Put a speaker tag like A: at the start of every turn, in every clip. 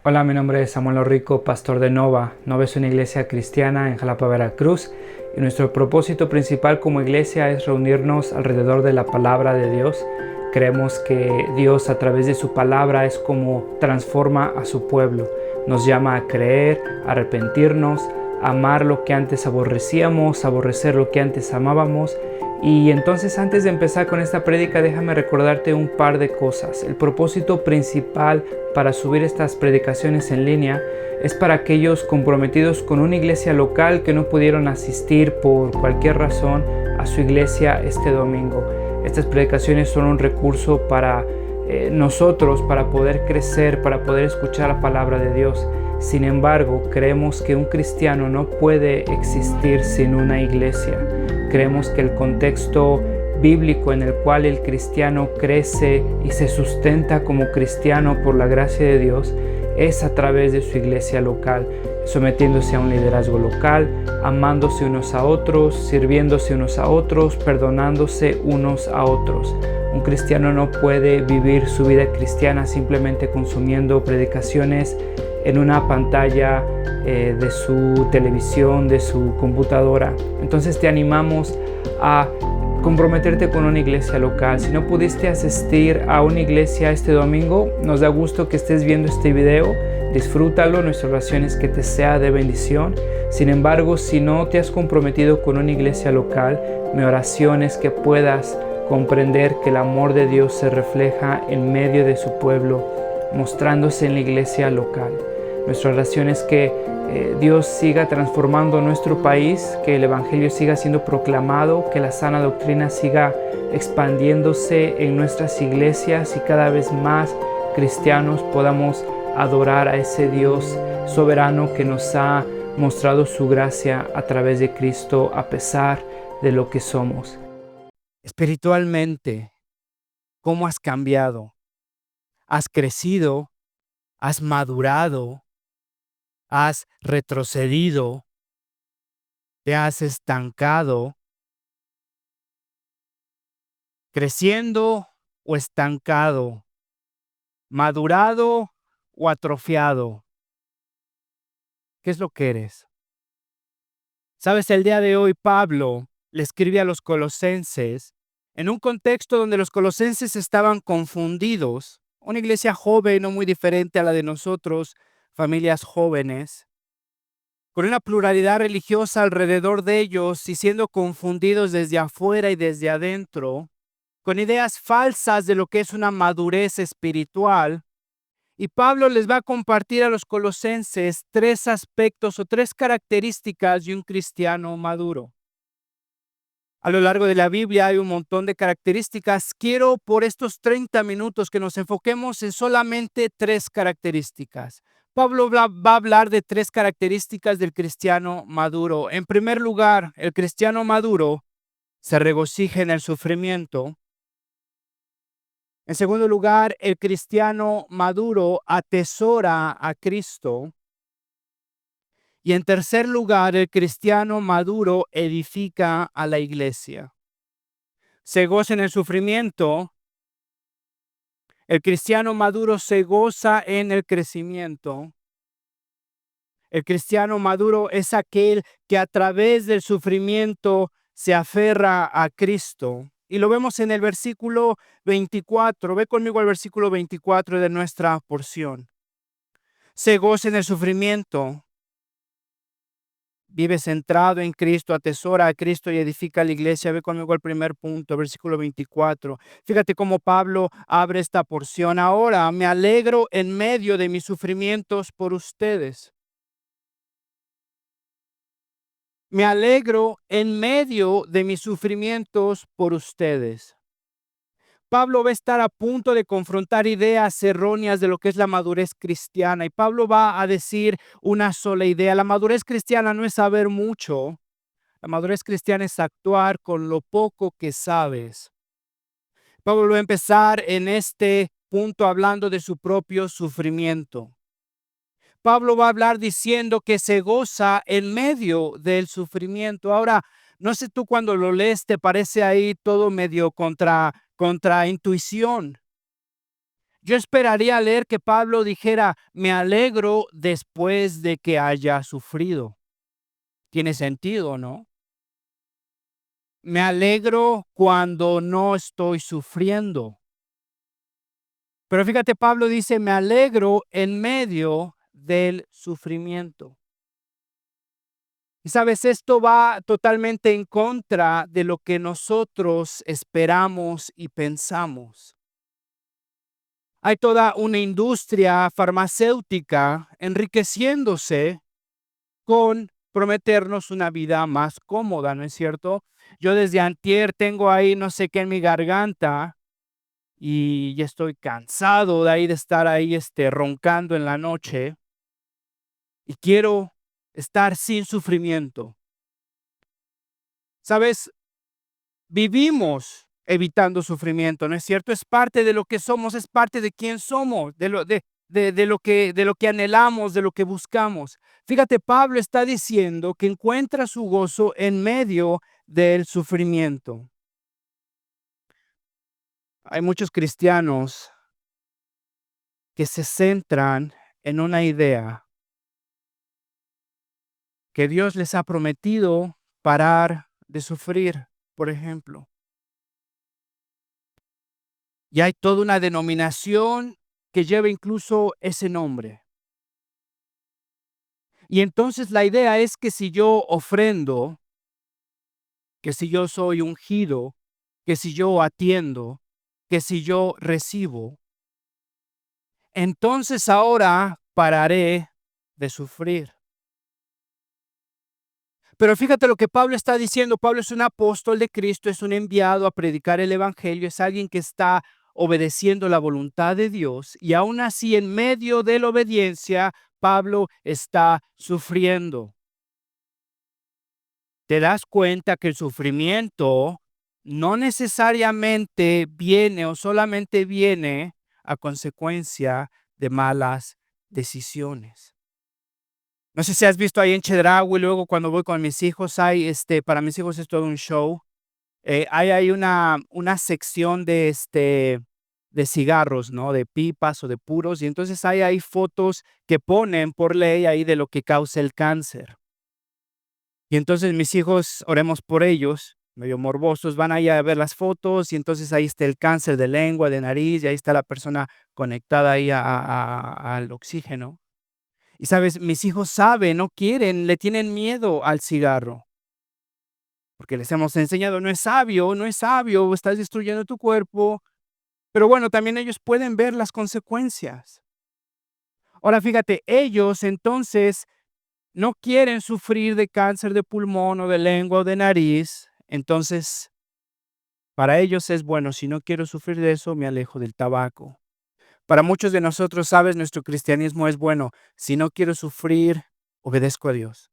A: Hola, mi nombre es Samuel Rico, pastor de Nova. Nova es una iglesia cristiana en Jalapa, Veracruz, y nuestro propósito principal como iglesia es reunirnos alrededor de la palabra de Dios. Creemos que Dios a través de su palabra es como transforma a su pueblo. Nos llama a creer, a arrepentirnos, a amar lo que antes aborrecíamos, a aborrecer lo que antes amábamos. Y entonces, antes de empezar con esta prédica, déjame recordarte un par de cosas. El propósito principal para subir estas predicaciones en línea es para aquellos comprometidos con una iglesia local que no pudieron asistir por cualquier razón a su iglesia este domingo. Estas predicaciones son un recurso para nosotros, para poder crecer, para poder escuchar la palabra de Dios. Sin embargo, creemos que un cristiano no puede existir sin una iglesia. Creemos que el contexto bíblico en el cual el cristiano crece y se sustenta como cristiano por la gracia de Dios es a través de su iglesia local, sometiéndose a un liderazgo local, amándose unos a otros, sirviéndose unos a otros, perdonándose unos a otros. Un cristiano no puede vivir su vida cristiana simplemente consumiendo predicaciones en una pantalla de su televisión, de su computadora. Entonces te animamos a comprometerte con una iglesia local. Si no pudiste asistir a una iglesia este domingo, nos da gusto que estés viendo este video. Disfrútalo, nuestra oración es que te sea de bendición. Sin embargo, si no te has comprometido con una iglesia local, mi oración es que puedas comprender que el amor de Dios se refleja en medio de su pueblo, mostrándose en la iglesia local. Nuestra oración es que Dios siga transformando nuestro país, que el Evangelio siga siendo proclamado, que la sana doctrina siga expandiéndose en nuestras iglesias y cada vez más cristianos podamos adorar a ese Dios soberano que nos ha mostrado su gracia a través de Cristo a pesar de lo que somos. Espiritualmente, ¿cómo has cambiado? ¿Has crecido? ¿Has madurado? ¿Has retrocedido? ¿Te has estancado? ¿Creciendo o estancado? ¿Madurado o atrofiado? ¿Qué es lo que eres? Sabes, el día de hoy Pablo le escribe a los colosenses en un contexto donde los colosenses estaban confundidos, una iglesia joven, no muy diferente a la de nosotros, familias jóvenes, con una pluralidad religiosa alrededor de ellos y siendo confundidos desde afuera y desde adentro, con ideas falsas de lo que es una madurez espiritual. Y Pablo les va a compartir a los colosenses tres aspectos o tres características de un cristiano maduro. A lo largo de la Biblia hay un montón de características. Quiero por estos 30 minutos que nos enfoquemos en solamente tres características. Pablo va a hablar de tres características del cristiano maduro. En primer lugar, el cristiano maduro se regocija en el sufrimiento. En segundo lugar, el cristiano maduro atesora a Cristo. Y en tercer lugar, el cristiano maduro edifica a la iglesia. Se goza en el sufrimiento. El cristiano maduro se goza en el crecimiento. El cristiano maduro es aquel que a través del sufrimiento se aferra a Cristo. Y lo vemos en el versículo 24. Ve conmigo al versículo 24 de nuestra porción. Se goza en el sufrimiento. Vive centrado en Cristo, atesora a Cristo y edifica la iglesia. Ve conmigo al primer punto, versículo 24. Fíjate cómo Pablo abre esta porción. Ahora me alegro en medio de mis sufrimientos por ustedes. Me alegro en medio de mis sufrimientos por ustedes. Pablo va a estar a punto de confrontar ideas erróneas de lo que es la madurez cristiana. Y Pablo va a decir una sola idea. La madurez cristiana no es saber mucho. La madurez cristiana es actuar con lo poco que sabes. Pablo va a empezar en este punto hablando de su propio sufrimiento. Pablo va a hablar diciendo que se goza en medio del sufrimiento. Ahora, no sé tú cuando lo lees, te parece ahí todo medio contra intuición.
B: Yo esperaría leer que Pablo dijera, me alegro después de que haya sufrido. ¿Tiene sentido, no? Me alegro cuando no estoy sufriendo. Pero fíjate, Pablo dice, me alegro en medio del sufrimiento. Y sabes, esto va totalmente en contra de lo que nosotros esperamos y pensamos. Hay toda una industria farmacéutica enriqueciéndose con prometernos una vida más cómoda, ¿no es cierto? Yo desde antier tengo ahí no sé qué en mi garganta y ya estoy cansado de ahí de estar ahí roncando en la noche y quiero estar sin sufrimiento. ¿Sabes? Vivimos evitando sufrimiento, ¿no es cierto? Es parte de lo que somos, es parte de quién somos, de lo que anhelamos, de lo que buscamos. Fíjate, Pablo está diciendo que encuentra su gozo en medio del sufrimiento. Hay muchos cristianos que se centran en una idea que Dios les ha prometido parar de sufrir, por ejemplo. Y hay toda una denominación que lleva incluso ese nombre. Y entonces la idea es que si yo ofrendo, que si yo soy ungido, que si yo atiendo, que si yo recibo, entonces ahora pararé de sufrir. Pero fíjate lo que Pablo está diciendo. Pablo es un apóstol de Cristo, es un enviado a predicar el evangelio, es alguien que está obedeciendo la voluntad de Dios y aún así en medio de la obediencia, Pablo está sufriendo. Te das cuenta que el sufrimiento no necesariamente viene o solamente viene a consecuencia de malas decisiones. No sé si has visto ahí en Chedraui, luego cuando voy con mis hijos, hay, para mis hijos es todo un show. Hay ahí una sección de cigarros, ¿no? De pipas o de puros, y entonces hay ahí fotos que ponen por ley ahí de lo que causa el cáncer. Y entonces mis hijos, oremos por ellos, medio morbosos, van ahí a ver las fotos y entonces ahí está el cáncer de lengua, de nariz, y ahí está la persona conectada ahí al oxígeno. Y sabes, mis hijos saben, no quieren, le tienen miedo al cigarro, porque les hemos enseñado, no es sabio, no es sabio, estás destruyendo tu cuerpo. Pero bueno, también ellos pueden ver las consecuencias. Ahora fíjate, ellos entonces no quieren sufrir de cáncer de pulmón o de lengua o de nariz, entonces para ellos es bueno, si no quiero sufrir de eso, me alejo del tabaco. Para muchos de nosotros, sabes, nuestro cristianismo es bueno, si no quiero sufrir, obedezco a Dios.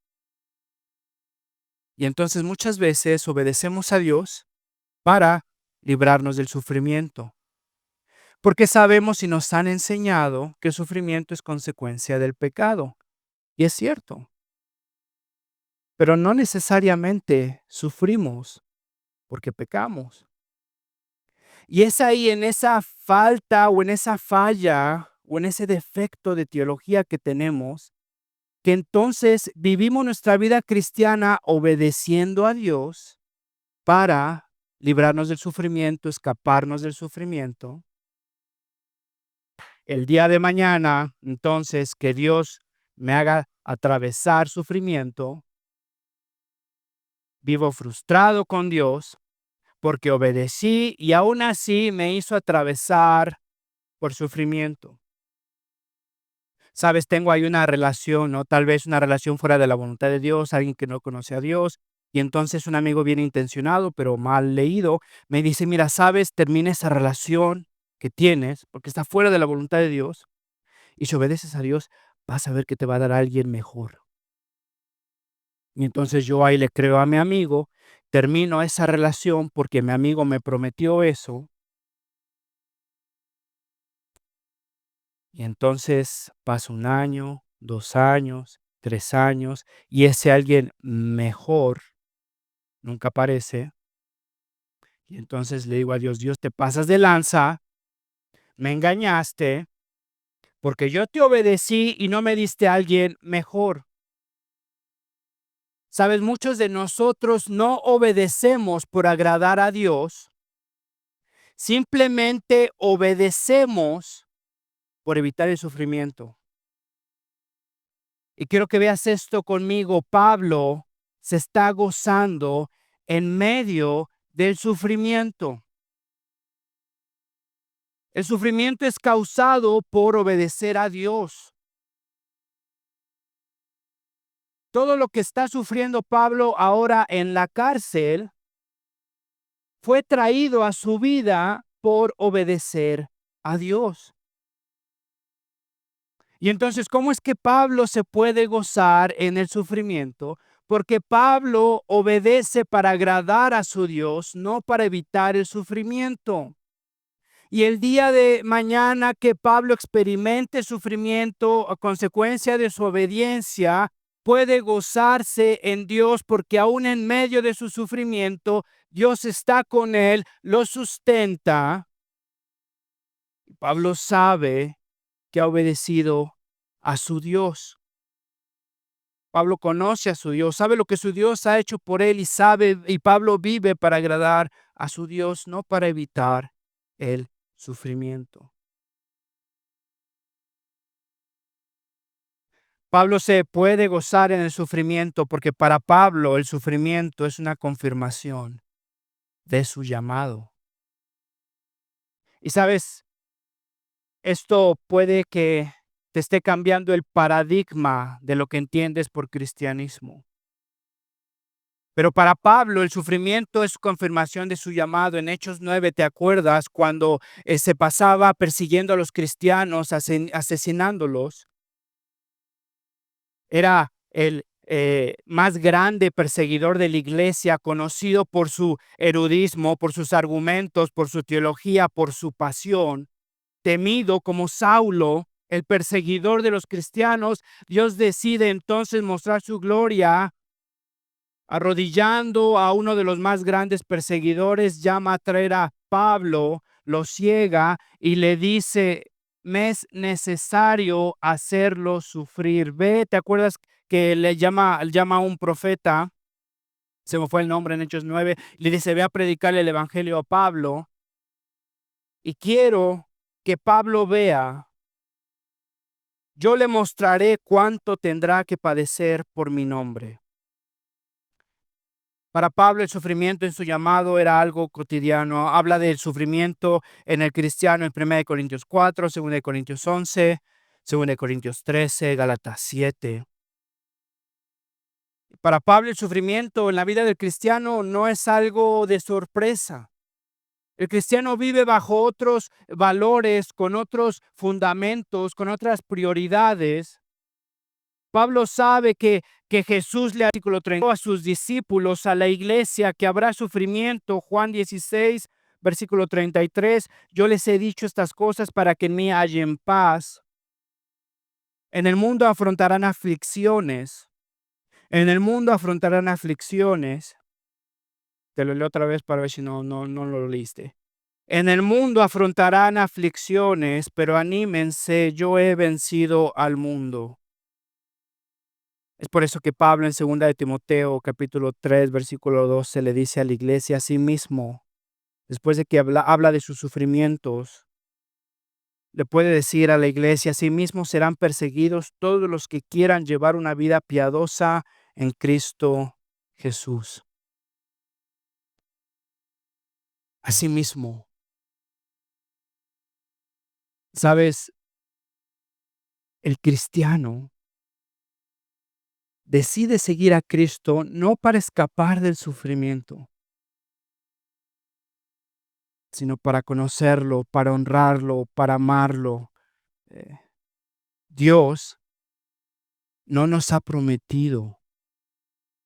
B: Y entonces muchas veces obedecemos a Dios para librarnos del sufrimiento, porque sabemos y nos han enseñado que el sufrimiento es consecuencia del pecado. Y es cierto, pero no necesariamente sufrimos porque pecamos. Y es ahí en esa falta o en esa falla o en ese defecto de teología que tenemos, que entonces vivimos nuestra vida cristiana obedeciendo a Dios para librarnos del sufrimiento, escaparnos del sufrimiento. El día de mañana, entonces, que Dios me haga atravesar sufrimiento, vivo frustrado con Dios porque obedecí y aún así me hizo atravesar por sufrimiento. Sabes, tengo ahí una relación, ¿no? Tal vez una relación fuera de la voluntad de Dios, alguien que no conoce a Dios. Y entonces un amigo bien intencionado, pero mal leído, me dice, mira, sabes, termina esa relación que tienes, porque está fuera de la voluntad de Dios, y si obedeces a Dios, vas a ver que te va a dar alguien mejor. Y entonces yo ahí le creo a mi amigo, termino esa relación porque mi amigo me prometió eso. Y entonces pasa 1 año, 2 años, 3 años, y ese alguien mejor nunca aparece. Y entonces le digo a Dios: "Dios, te pasas de lanza, Me engañaste porque yo te obedecí y no me diste a alguien mejor. Sabes, muchos de nosotros no obedecemos por agradar a Dios, simplemente obedecemos por evitar el sufrimiento. Y quiero que veas esto conmigo. Pablo se está gozando en medio del sufrimiento. El sufrimiento es causado por obedecer a Dios. Todo lo que está sufriendo Pablo ahora en la cárcel fue traído a su vida por obedecer a Dios. Y entonces, ¿cómo es que Pablo se puede gozar en el sufrimiento? Porque Pablo obedece para agradar a su Dios, no para evitar el sufrimiento. Y el día de mañana que Pablo experimente sufrimiento a consecuencia de su obediencia, puede gozarse en Dios porque aún en medio de su sufrimiento, Dios está con él, lo sustenta. Pablo sabe que ha obedecido a su Dios. Pablo conoce a su Dios, sabe lo que su Dios ha hecho por él y Pablo vive para agradar a su Dios, no para evitar el sufrimiento. Pablo se puede gozar en el sufrimiento porque para Pablo el sufrimiento es una confirmación de su llamado. Y sabes, esto puede que te esté cambiando el paradigma de lo que entiendes por cristianismo. Pero para Pablo el sufrimiento es confirmación de su llamado. En Hechos 9, ¿te acuerdas cuando se pasaba persiguiendo a los cristianos, asesinándolos? Era el más grande perseguidor de la iglesia, conocido por su erudismo, por sus argumentos, por su teología, por su pasión, temido como Saulo, el perseguidor de los cristianos. Dios decide entonces mostrar su gloria arrodillando a uno de los más grandes perseguidores, llama a traer a Pablo, lo ciega y le dice: me es necesario hacerlo sufrir. Ve, ¿te acuerdas que llama a un profeta? Se me fue el nombre en Hechos 9. Le dice: ve a predicarle el evangelio a Pablo. Y quiero que Pablo vea, yo le mostraré cuánto tendrá que padecer por mi nombre. Para Pablo el sufrimiento en su llamado era algo cotidiano. Habla del sufrimiento en el cristiano en 1 Corintios 4, 2 Corintios 11, 2 Corintios 13, Gálatas 7. Para Pablo el sufrimiento en la vida del cristiano no es algo de sorpresa. El cristiano vive bajo otros valores, con otros fundamentos, con otras prioridades. Pablo sabe que Jesús le articuló a sus discípulos, a la iglesia, que habrá sufrimiento. Juan 16, versículo 33. Yo les he dicho estas cosas para que en mí hallen paz. En el mundo afrontarán aflicciones. En el mundo afrontarán aflicciones. Te lo leo otra vez para ver si no lo leíste. En el mundo afrontarán aflicciones, pero anímense, yo he vencido al mundo. Es por eso que Pablo en 2 de Timoteo, capítulo 3, versículo 12, le dice a la iglesia a sí mismo, después de que habla de sus sufrimientos, le puede decir a la iglesia: a sí mismo serán perseguidos todos los que quieran llevar una vida piadosa en Cristo Jesús. Asimismo, sabes, el cristiano decide seguir a Cristo no para escapar del sufrimiento, sino para conocerlo, para honrarlo, para amarlo. Eh, Dios no nos ha prometido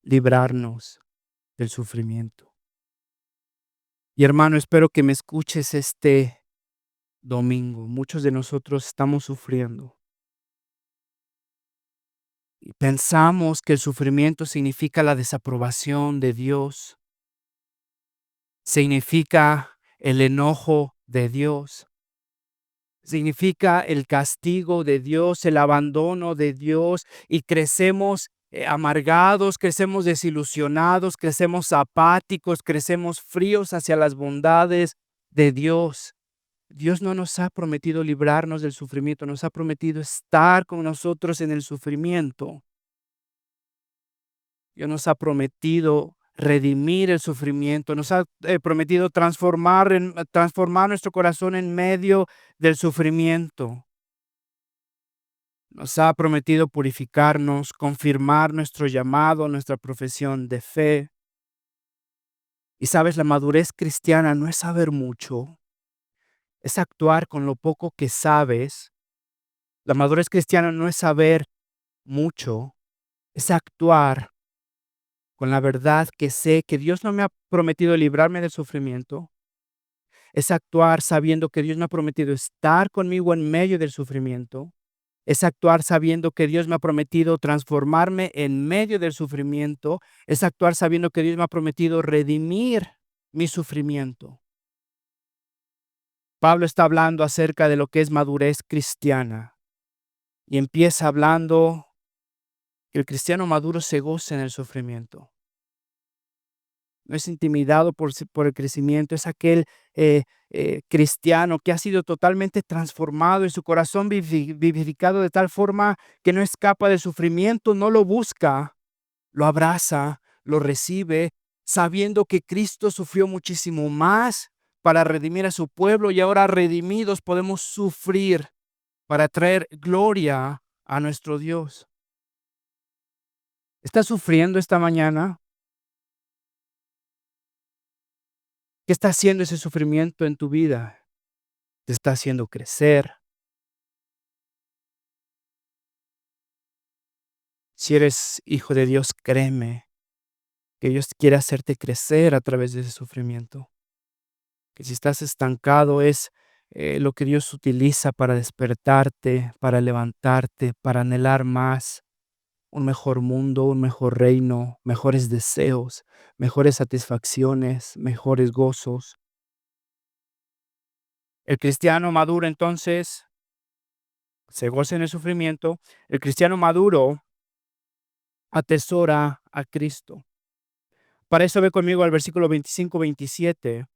B: librarnos del sufrimiento. Y hermano, espero que me escuches este domingo. Muchos de nosotros estamos sufriendo y pensamos que el sufrimiento significa la desaprobación de Dios, significa el enojo de Dios. significa el castigo de Dios, el abandono de Dios, y crecemos amargados, crecemos desilusionados, crecemos apáticos, crecemos fríos hacia las bondades de Dios. Dios no nos ha prometido librarnos del sufrimiento, nos ha prometido estar con nosotros en el sufrimiento. Dios nos ha prometido redimir el sufrimiento, nos ha prometido transformar nuestro corazón en medio del sufrimiento. Nos ha prometido purificarnos, confirmar nuestro llamado, nuestra profesión de fe. Y sabes, la madurez cristiana no es saber mucho, es actuar con lo poco que sabes. La madurez cristiana no es saber mucho, es actuar con la verdad que sé que Dios no me ha prometido librarme del sufrimiento. Es actuar sabiendo que Dios me ha prometido estar conmigo en medio del sufrimiento. Es actuar sabiendo que Dios me ha prometido transformarme en medio del sufrimiento. Es actuar sabiendo que Dios me ha prometido redimir mi sufrimiento. Pablo está hablando acerca de lo que es madurez cristiana y empieza hablando que el cristiano maduro se goza en el sufrimiento. No es intimidado por el crecimiento, es aquel cristiano que ha sido totalmente transformado y su corazón vivificado de tal forma que no escapa del sufrimiento, no lo busca, lo abraza, lo recibe, sabiendo que Cristo sufrió muchísimo más para redimir a su pueblo y ahora redimidos podemos sufrir para traer gloria a nuestro Dios. ¿Estás sufriendo esta mañana? ¿Qué está haciendo ese sufrimiento en tu vida? ¿Te está haciendo crecer? Si eres hijo de Dios, créeme que Dios quiere hacerte crecer a través de ese sufrimiento. Que si estás estancado es lo que Dios utiliza para despertarte, para levantarte, para anhelar más, un mejor mundo, un mejor reino, mejores deseos, mejores satisfacciones, mejores gozos. El cristiano maduro entonces se goza en el sufrimiento. El cristiano maduro atesora a Cristo. Para eso ve conmigo al versículo 25-27.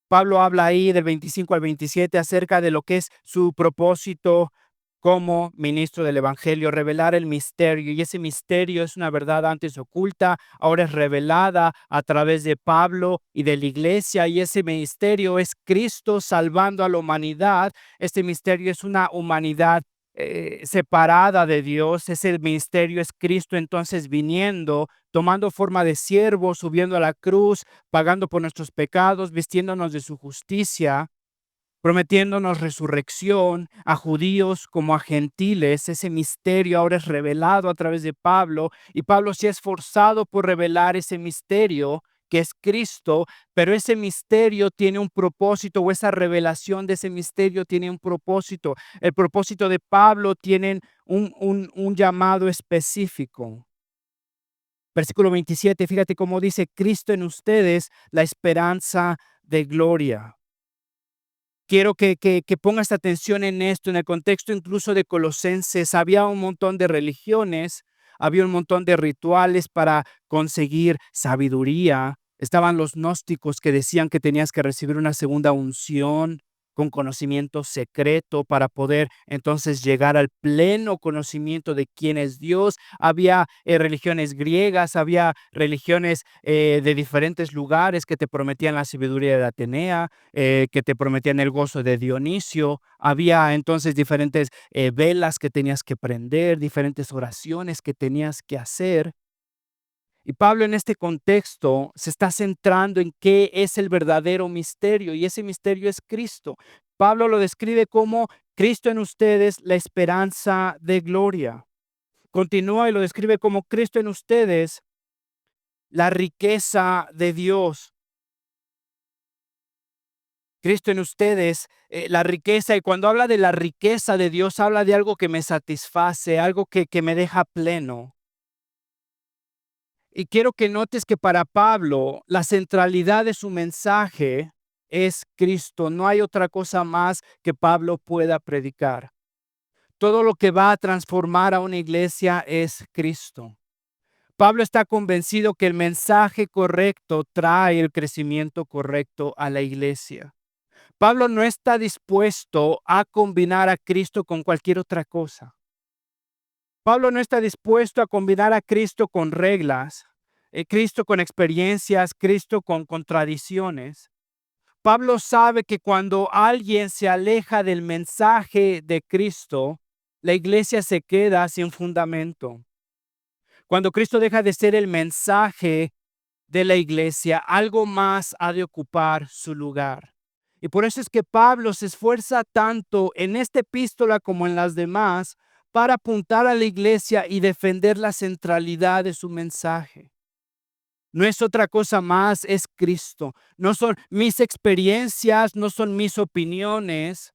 B: Pablo habla ahí del 25 al 27 acerca de lo que es su propósito como ministro del Evangelio, revelar el misterio. Y ese misterio es una verdad antes oculta, ahora es revelada a través de Pablo y de la iglesia. Y ese misterio es Cristo salvando a la humanidad. Este misterio es una humanidad separada de Dios. Ese misterio es Cristo entonces viniendo, tomando forma de siervo, subiendo a la cruz, pagando por nuestros pecados, vistiéndonos de su justicia, prometiéndonos resurrección a judíos como a gentiles. Ese misterio ahora es revelado a través de Pablo y Pablo se ha esforzado por revelar ese misterio que es Cristo, pero ese misterio tiene un propósito, o esa revelación de ese misterio tiene un propósito. El propósito de Pablo tiene un llamado específico. Versículo 27, fíjate cómo dice: Cristo en ustedes, la esperanza de gloria. Quiero que pongas atención en esto, en el contexto incluso de Colosenses. Había un montón de religiones, había un montón de rituales para conseguir sabiduría. Estaban los gnósticos que decían que tenías que recibir una segunda unción con conocimiento secreto para poder entonces llegar al pleno conocimiento de quién es Dios. Había religiones griegas, había religiones de diferentes lugares que te prometían la sabiduría de Atenea, que te prometían el gozo de Dionisio. Había entonces diferentes velas que tenías que prender, diferentes oraciones que tenías que hacer. Y Pablo en este contexto se está centrando en qué es el verdadero misterio, y ese misterio es Cristo. Pablo lo describe como Cristo en ustedes, la esperanza de gloria. Continúa y lo describe como Cristo en ustedes, la riqueza de Dios. Cristo en ustedes, la riqueza. Y cuando habla de la riqueza de Dios, habla de algo que me satisface, algo que me deja pleno. Y quiero que notes que para Pablo la centralidad de su mensaje es Cristo. No hay otra cosa más que Pablo pueda predicar. Todo lo que va a transformar a una iglesia es Cristo. Pablo está convencido que el mensaje correcto trae el crecimiento correcto a la iglesia. Pablo no está dispuesto a combinar a Cristo con cualquier otra cosa. Pablo no está dispuesto a combinar a Cristo con reglas, Cristo con experiencias, Cristo con tradiciones. Pablo sabe que cuando alguien se aleja del mensaje de Cristo, la iglesia se queda sin fundamento. Cuando Cristo deja de ser el mensaje de la iglesia, algo más ha de ocupar su lugar. Y por eso es que Pablo se esfuerza tanto en esta epístola como en las demás para apuntar a la iglesia y defender la centralidad de su mensaje. No es otra cosa más, es Cristo. No son mis experiencias, no son mis opiniones,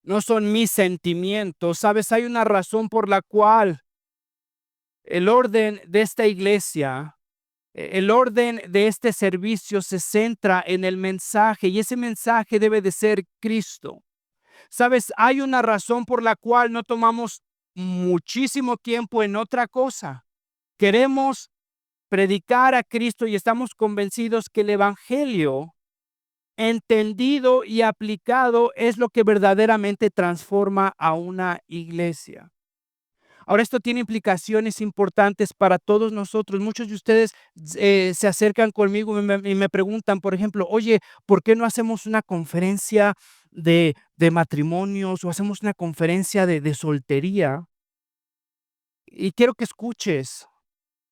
B: no son mis sentimientos. Sabes, hay una razón por la cual el orden de esta iglesia, el orden de este servicio se centra en el mensaje y ese mensaje debe de ser Cristo. Sabes, hay una razón por la cual no tomamos muchísimo tiempo en otra cosa. Queremos predicar a Cristo y estamos convencidos que el evangelio entendido y aplicado es lo que verdaderamente transforma a una iglesia. Ahora, esto tiene implicaciones importantes para todos nosotros. Muchos de ustedes se acercan conmigo y me preguntan, por ejemplo, oye, ¿por qué no hacemos una conferencia de matrimonios o hacemos una conferencia de soltería? Y quiero que escuches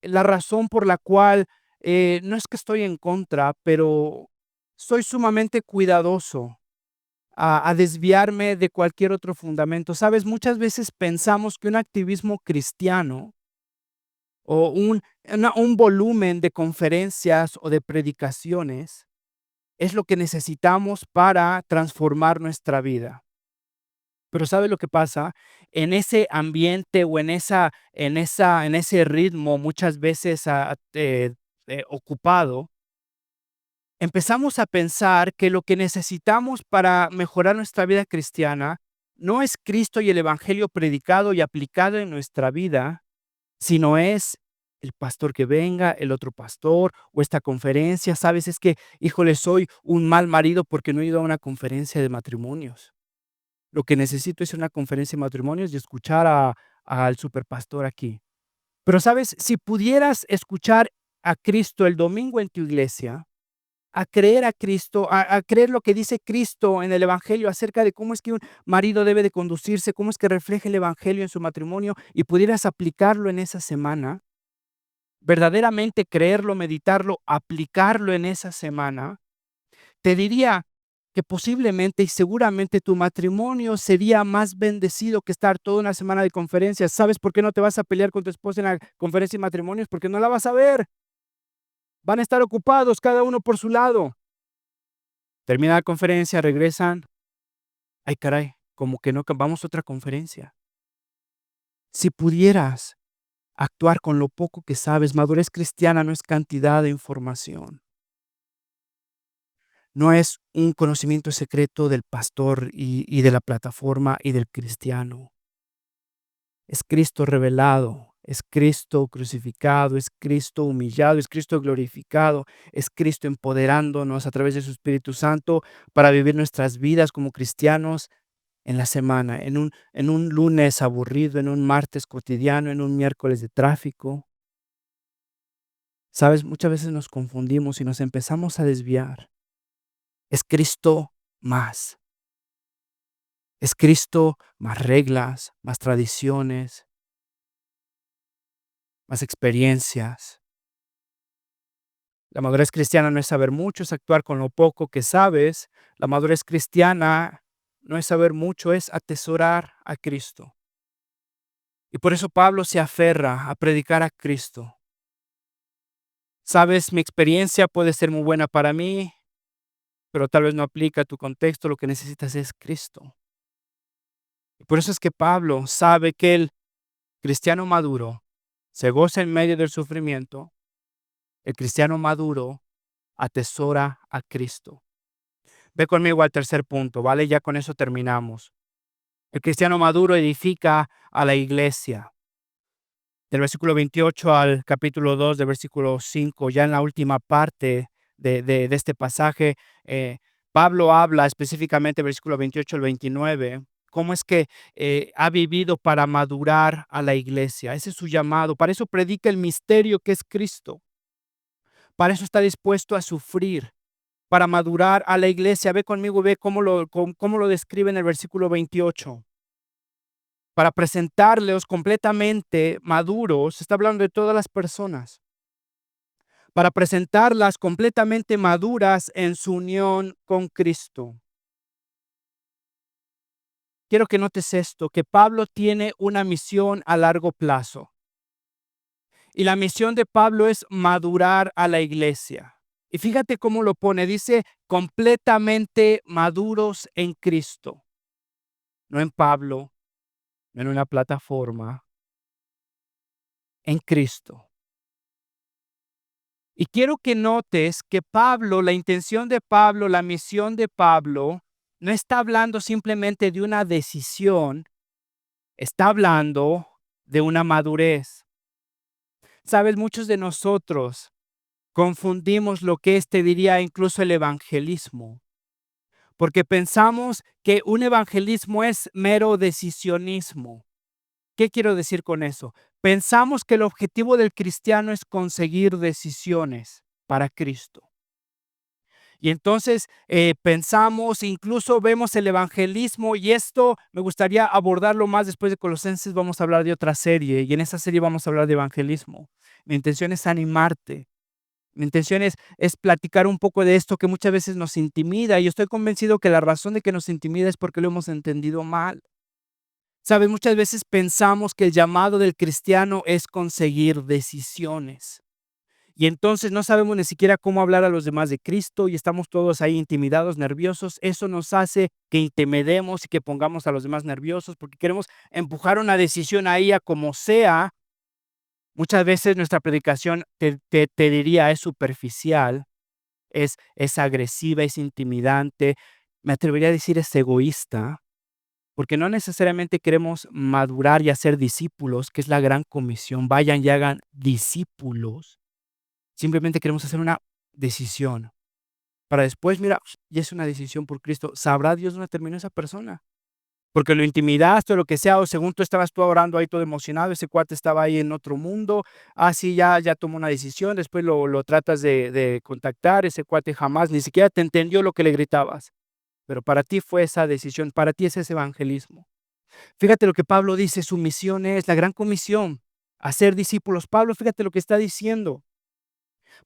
B: la razón por la cual no es que estoy en contra, pero soy sumamente cuidadoso a desviarme de cualquier otro fundamento. Sabes, muchas veces pensamos que un activismo cristiano o un volumen de conferencias o de predicaciones es lo que necesitamos para transformar nuestra vida. Pero ¿sabe lo que pasa? En ese ambiente o en ese ritmo muchas veces ocupado, empezamos a pensar que lo que necesitamos para mejorar nuestra vida cristiana no es Cristo y el evangelio predicado y aplicado en nuestra vida, sino es el pastor que venga, el otro pastor o esta conferencia. Sabes, es que, híjole, soy un mal marido porque no he ido a una conferencia de matrimonios. Lo que necesito es una conferencia de matrimonios y escuchar al superpastor aquí. Pero sabes, si pudieras escuchar a Cristo el domingo en tu iglesia, a creer a Cristo, a creer lo que dice Cristo en el Evangelio acerca de cómo es que un marido debe de conducirse, cómo es que refleja el Evangelio en su matrimonio y pudieras aplicarlo en esa semana, verdaderamente creerlo, meditarlo, aplicarlo en esa semana, te diría que posiblemente y seguramente tu matrimonio sería más bendecido que estar toda una semana de conferencias. ¿Sabes por qué no te vas a pelear con tu esposa en la conferencia de matrimonios? Porque no la vas a ver. Van a estar ocupados cada uno por su lado. Termina la conferencia, regresan. Ay, caray, como que no, vamos a otra conferencia. Si pudieras actuar con lo poco que sabes, madurez cristiana no es cantidad de información. No es un conocimiento secreto del pastor y de la plataforma y del cristiano. Es Cristo revelado, es Cristo crucificado, es Cristo humillado, es Cristo glorificado, es Cristo empoderándonos a través de su Espíritu Santo para vivir nuestras vidas como cristianos en la semana, en un lunes aburrido, en un martes cotidiano, en un miércoles de tráfico. Sabes, muchas veces nos confundimos y nos empezamos a desviar. Es Cristo más. Es Cristo más reglas, más tradiciones, más experiencias. La madurez cristiana no es saber mucho, es actuar con lo poco que sabes. La madurez cristiana no es saber mucho, es atesorar a Cristo. Y por eso Pablo se aferra a predicar a Cristo. Sabes, mi experiencia puede ser muy buena para mí, pero tal vez no aplica a tu contexto. Lo que necesitas es Cristo. Y por eso es que Pablo sabe que el cristiano maduro se goza en medio del sufrimiento. El cristiano maduro atesora a Cristo. Ve conmigo al tercer punto, ¿vale? Ya con eso terminamos. El cristiano maduro edifica a la iglesia. Del versículo 28 al capítulo 2, del versículo 5, ya en la última parte de este pasaje, Pablo habla específicamente, versículo 28 al 29, cómo es que ha vivido para madurar a la iglesia. Ese es su llamado. Para eso predica el misterio que es Cristo. Para eso está dispuesto a sufrir, para madurar a la iglesia. Ve conmigo, ve cómo lo describe en el versículo 28. Para presentarlos completamente maduros, está hablando de todas las personas, para presentarlas completamente maduras en su unión con Cristo. Quiero que notes esto, que Pablo tiene una misión a largo plazo. Y la misión de Pablo es madurar a la iglesia. Y fíjate cómo lo pone, dice completamente maduros en Cristo, no en Pablo, no en una plataforma, en Cristo. Y quiero que notes que Pablo, la intención de Pablo, la misión de Pablo, no está hablando simplemente de una decisión, está hablando de una madurez. Sabes, muchos de nosotros confundimos lo que te diría incluso el evangelismo, porque pensamos que un evangelismo es mero decisionismo. ¿Qué quiero decir con eso? Pensamos que el objetivo del cristiano es conseguir decisiones para Cristo. Y entonces pensamos, incluso vemos el evangelismo, y esto me gustaría abordarlo más después de Colosenses. Vamos a hablar de otra serie, y en esa serie vamos a hablar de evangelismo. Mi intención es animarte. Mi intención es platicar un poco de esto que muchas veces nos intimida, y yo estoy convencido que la razón de que nos intimida es porque lo hemos entendido mal. Sabes, muchas veces pensamos que el llamado del cristiano es conseguir decisiones. Y entonces no sabemos ni siquiera cómo hablar a los demás de Cristo y estamos todos ahí intimidados, nerviosos. Eso nos hace que intimidemos y que pongamos a los demás nerviosos porque queremos empujar una decisión ahí a como sea. Muchas veces nuestra predicación, te diría, es superficial, es agresiva, es intimidante. Me atrevería a decir es egoísta, porque no necesariamente queremos madurar y hacer discípulos, que es la gran comisión. Vayan y hagan discípulos. Simplemente queremos hacer una decisión para después, mira, ya es una decisión por Cristo. ¿Sabrá Dios dónde terminó esa persona? Porque lo intimidaste o lo que sea, o según tú estabas tú orando ahí todo emocionado, ese cuate estaba ahí en otro mundo. Ah, sí, ya tomó una decisión, después lo tratas de contactar, ese cuate jamás, ni siquiera te entendió lo que le gritabas. Pero para ti fue esa decisión, para ti es ese evangelismo. Fíjate lo que Pablo dice, su misión es la gran comisión, hacer discípulos. Pablo, fíjate lo que está diciendo.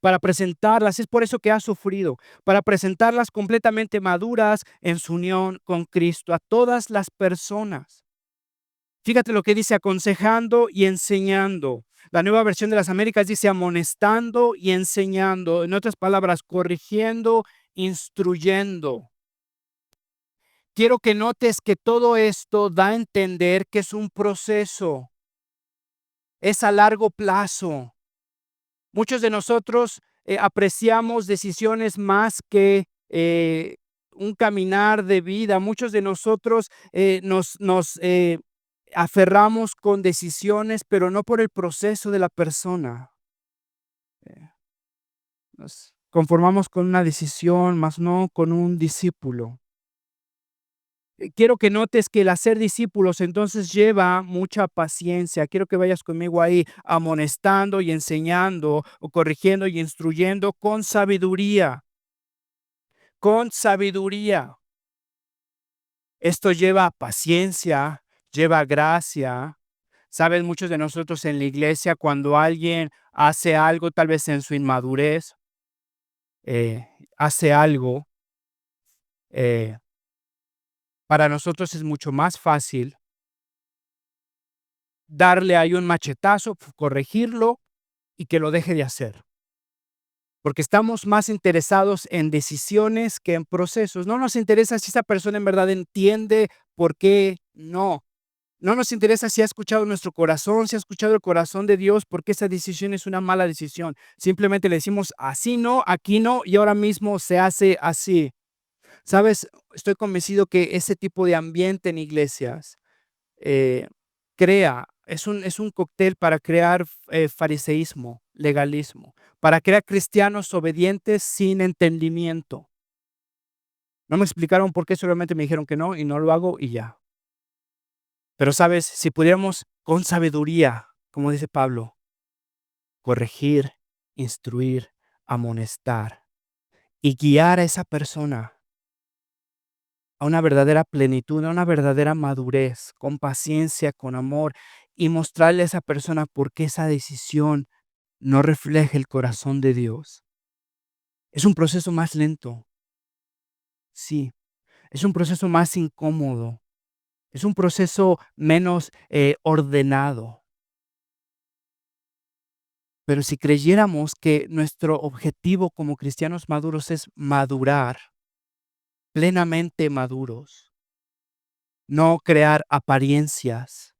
B: Para presentarlas, es por eso que ha sufrido, para presentarlas completamente maduras en su unión con Cristo a todas las personas. Fíjate lo que dice aconsejando y enseñando. La Nueva Versión de las Américas dice amonestando y enseñando. En otras palabras, corrigiendo, instruyendo. Quiero que notes que todo esto da a entender que es un proceso, es a largo plazo. Muchos de nosotros apreciamos decisiones más que un caminar de vida. Muchos de nosotros nos aferramos con decisiones, pero no por el proceso de la persona. Nos conformamos con una decisión, más no con un discípulo. Quiero que notes que el hacer discípulos entonces lleva mucha paciencia. Quiero que vayas conmigo ahí amonestando y enseñando o corrigiendo y instruyendo con sabiduría. Con sabiduría. Esto lleva paciencia, lleva gracia. Sabes, muchos de nosotros en la iglesia, cuando alguien hace algo, tal vez en su inmadurez, hace algo, eh, para nosotros es mucho más fácil darle ahí un machetazo, corregirlo y que lo deje de hacer. Porque estamos más interesados en decisiones que en procesos. No nos interesa si esa persona en verdad entiende por qué no. No nos interesa si ha escuchado nuestro corazón, si ha escuchado el corazón de Dios, porque esa decisión es una mala decisión. Simplemente le decimos así no, aquí no, y ahora mismo se hace así. ¿Sabes? Estoy convencido que ese tipo de ambiente en iglesias eh, es un cóctel para crear fariseísmo, legalismo, para crear cristianos obedientes sin entendimiento. No me explicaron por qué, solamente me dijeron que no y no lo hago y ya. Pero sabes, si pudiéramos con sabiduría, como dice Pablo, corregir, instruir, amonestar y guiar a esa persona a una verdadera plenitud, a una verdadera madurez, con paciencia, con amor, y mostrarle a esa persona por qué esa decisión no refleja el corazón de Dios. Es un proceso más lento, sí, es un proceso más incómodo, es un proceso menos ordenado. Pero si creyéramos que nuestro objetivo como cristianos maduros es madurar, plenamente maduros, no crear apariencias,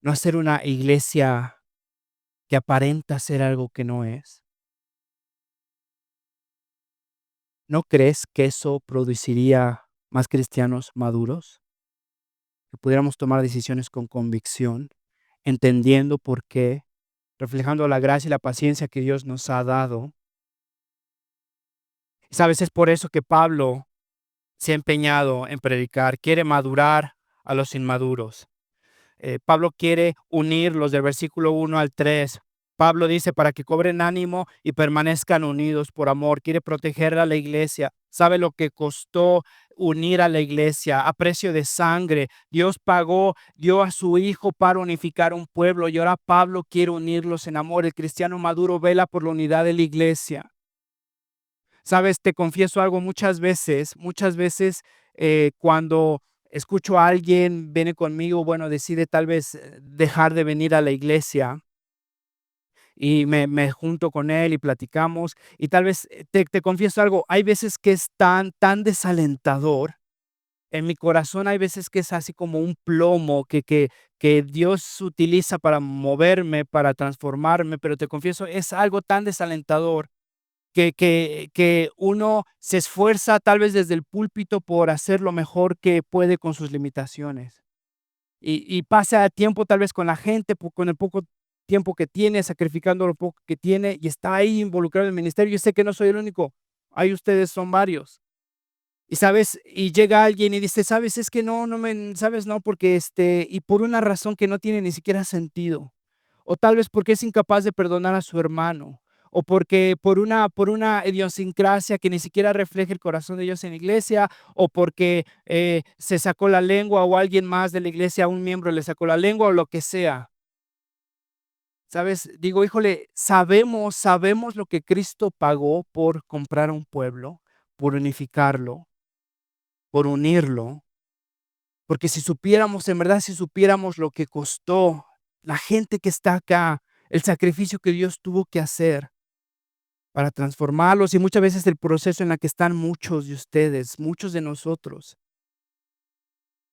B: no hacer una iglesia que aparenta ser algo que no es, ¿no crees que eso produciría más cristianos maduros? Que pudiéramos tomar decisiones con convicción, entendiendo por qué, reflejando la gracia y la paciencia que Dios nos ha dado. Y sabes, es por eso que Pablo se ha empeñado en predicar, quiere madurar a los inmaduros. Pablo quiere unirlos del versículo 1 al 3. Pablo dice para que cobren ánimo y permanezcan unidos por amor. Quiere proteger a la iglesia. Sabe lo que costó unir a la iglesia a precio de sangre. Dios pagó, dio a su hijo para unificar un pueblo y ahora Pablo quiere unirlos en amor. El cristiano maduro vela por la unidad de la iglesia. Sabes, te confieso algo, muchas veces cuando escucho a alguien, viene conmigo, bueno, decide tal vez dejar de venir a la iglesia y me junto con él y platicamos y tal vez te confieso algo, hay veces que es tan desalentador. En mi corazón hay veces que es así como un plomo que Dios utiliza para moverme, para transformarme, pero te confieso, es algo tan desalentador que uno se esfuerza tal vez desde el púlpito por hacer lo mejor que puede con sus limitaciones. Y pasa tiempo tal vez con la gente, con el poco tiempo que tiene, sacrificando lo poco que tiene, y está ahí involucrado en el ministerio. Yo sé que no soy el único, ahí ustedes son varios. Y sabes, y llega alguien y dice: "¿Sabes? Es que ¿sabes? No, porque, y por una razón que no tiene ni siquiera sentido". O tal vez porque es incapaz de perdonar a su hermano, o porque por una idiosincrasia que ni siquiera refleja el corazón de Dios en la iglesia, o porque, se sacó la lengua, o alguien más de la iglesia, un miembro le sacó la lengua, o lo que sea. ¿Sabes? Digo, híjole, sabemos lo que Cristo pagó por comprar un pueblo, por unificarlo, por unirlo. Porque si supiéramos, en verdad, si supiéramos lo que costó la gente que está acá, el sacrificio que Dios tuvo que hacer para transformarlos y muchas veces el proceso en la que están muchos de ustedes, muchos de nosotros.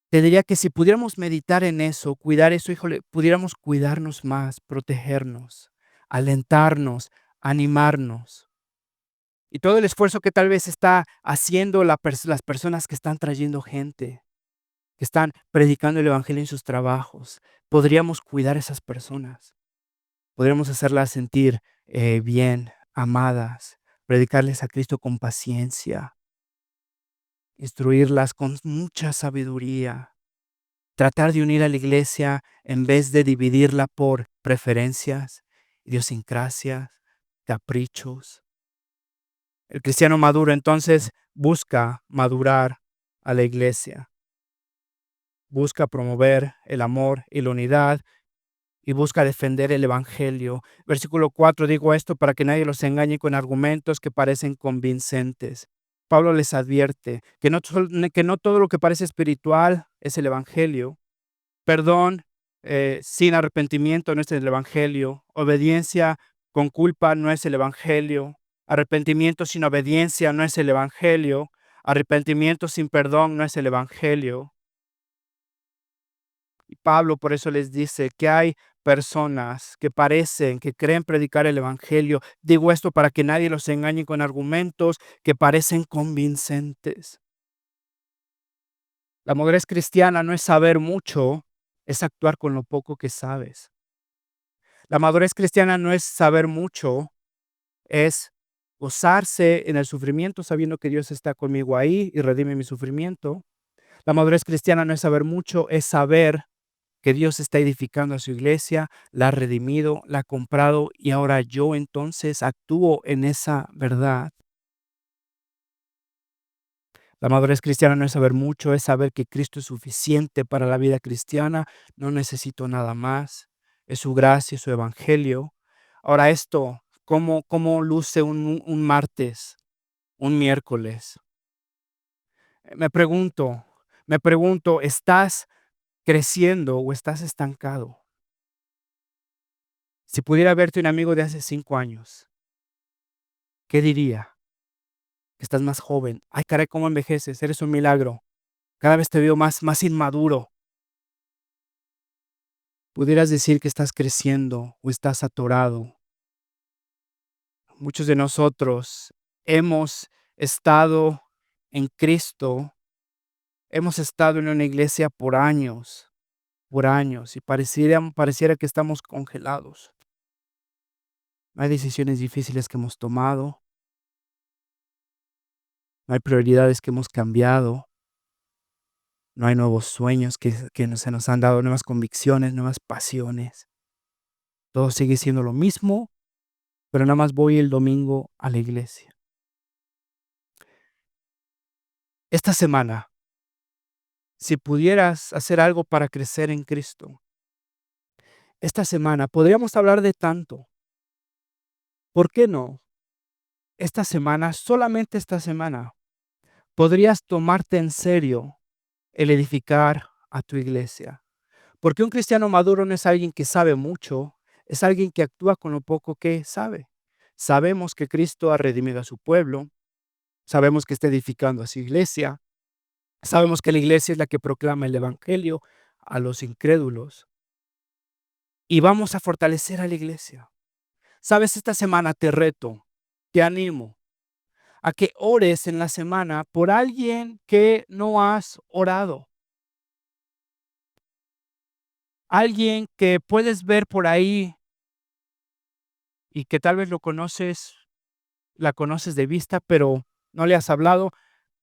B: Te diría que si pudiéramos meditar en eso, cuidar eso, híjole, pudiéramos cuidarnos más, protegernos, alentarnos, animarnos. Y todo el esfuerzo que tal vez está haciendo las personas que están trayendo gente, que están predicando el evangelio en sus trabajos. Podríamos cuidar a esas personas, podríamos hacerlas sentir bien, amadas, predicarles a Cristo con paciencia, instruirlas con mucha sabiduría, tratar de unir a la iglesia en vez de dividirla por preferencias, idiosincrasias, caprichos. El cristiano maduro entonces busca madurar a la iglesia, busca promover el amor y la unidad y busca defender el evangelio. Versículo 4, digo esto para que nadie los engañe con argumentos que parecen convincentes. Pablo les advierte que no todo lo que parece espiritual es el evangelio. Perdón sin arrepentimiento no es el evangelio. Obediencia con culpa no es el evangelio. Arrepentimiento sin obediencia no es el evangelio. Arrepentimiento sin perdón no es el evangelio. Y Pablo por eso les dice que hay personas que parecen, que creen predicar el evangelio. Digo esto para que nadie los engañe con argumentos que parecen convincentes. La madurez cristiana no es saber mucho, es actuar con lo poco que sabes. La madurez cristiana no es saber mucho, es gozarse en el sufrimiento sabiendo que Dios está conmigo ahí y redime mi sufrimiento. La madurez cristiana no es saber mucho, es saber que Dios está edificando a su iglesia, la ha redimido, la ha comprado y ahora yo entonces actúo en esa verdad. La madurez cristiana no es saber mucho, es saber que Cristo es suficiente para la vida cristiana, no necesito nada más, es su gracia, su evangelio. Ahora esto, ¿cómo luce un martes, un miércoles? Me pregunto, ¿estás creciendo o estás estancado? Si pudiera verte un amigo de hace 5 años, ¿qué diría? Que estás más joven. Ay, caray, cómo envejeces, eres un milagro. Cada vez te veo más inmaduro. Pudieras decir que estás creciendo o estás atorado. Muchos de nosotros hemos estado en Cristo, hemos estado en una iglesia por años, y pareciera que estamos congelados. No hay decisiones difíciles que hemos tomado, no hay prioridades que hemos cambiado, no hay nuevos sueños se nos han dado, nuevas convicciones, nuevas pasiones. Todo sigue siendo lo mismo, pero nada más voy el domingo a la iglesia. Esta semana, si pudieras hacer algo para crecer en Cristo, esta semana podríamos hablar de tanto. ¿Por qué no? Esta semana, solamente esta semana, podrías tomarte en serio el edificar a tu iglesia. Porque un cristiano maduro no es alguien que sabe mucho, es alguien que actúa con lo poco que sabe. Sabemos que Cristo ha redimido a su pueblo, sabemos que está edificando a su iglesia, sabemos que la iglesia es la que proclama el evangelio a los incrédulos y vamos a fortalecer a la iglesia. Sabes, esta semana te reto, te animo a que ores en la semana por alguien que no has orado. Alguien que puedes ver por ahí y que tal vez la conoces de vista, pero no le has hablado.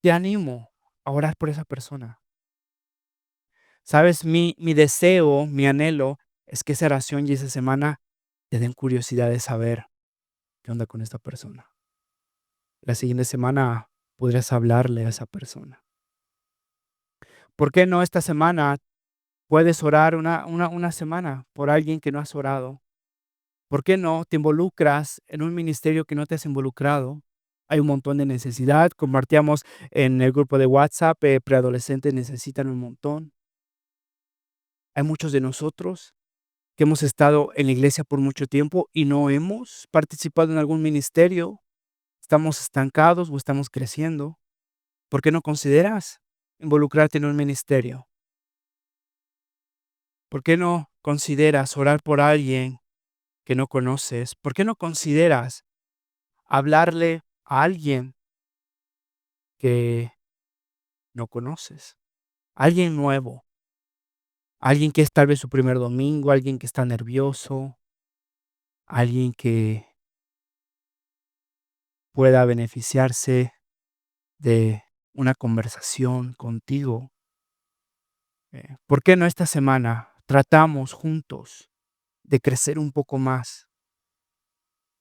B: Te animo a orar por esa persona. Sabes, mi deseo, mi anhelo es que esa oración y esa semana te den curiosidad de saber qué onda con esta persona. La siguiente semana podrías hablarle a esa persona. ¿Por qué no esta semana puedes orar una semana por alguien que no has orado? ¿Por qué no te involucras en un ministerio que no te has involucrado? Hay un montón de necesidad. Compartíamos en el grupo de WhatsApp, preadolescentes necesitan un montón. Hay muchos de nosotros que hemos estado en la iglesia por mucho tiempo y no hemos participado en algún ministerio. Estamos estancados o estamos creciendo. ¿Por qué no consideras involucrarte en un ministerio? ¿Por qué no consideras orar por alguien que no conoces? ¿Por qué no consideras hablarle a alguien que no conoces? Alguien nuevo, alguien que es tal vez su primer domingo, alguien que está nervioso, alguien que pueda beneficiarse de una conversación contigo. ¿Por qué no esta semana tratamos juntos de crecer un poco más?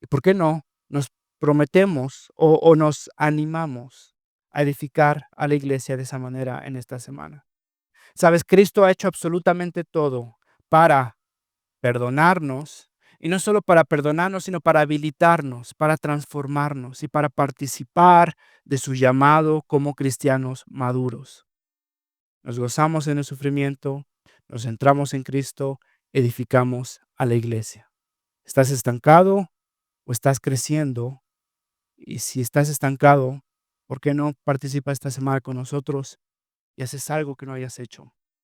B: ¿Y por qué no nos prometemos o nos animamos a edificar a la iglesia de esa manera en esta semana? Sabes, Cristo ha hecho absolutamente todo para perdonarnos, y no solo para perdonarnos, sino para habilitarnos, para transformarnos y para participar de su llamado como cristianos maduros. Nos gozamos en el sufrimiento, nos centramos en Cristo, edificamos a la iglesia. ¿Estás estancado o estás creciendo? Y si estás estancado, ¿por qué no participas esta semana con nosotros y haces algo que no hayas hecho?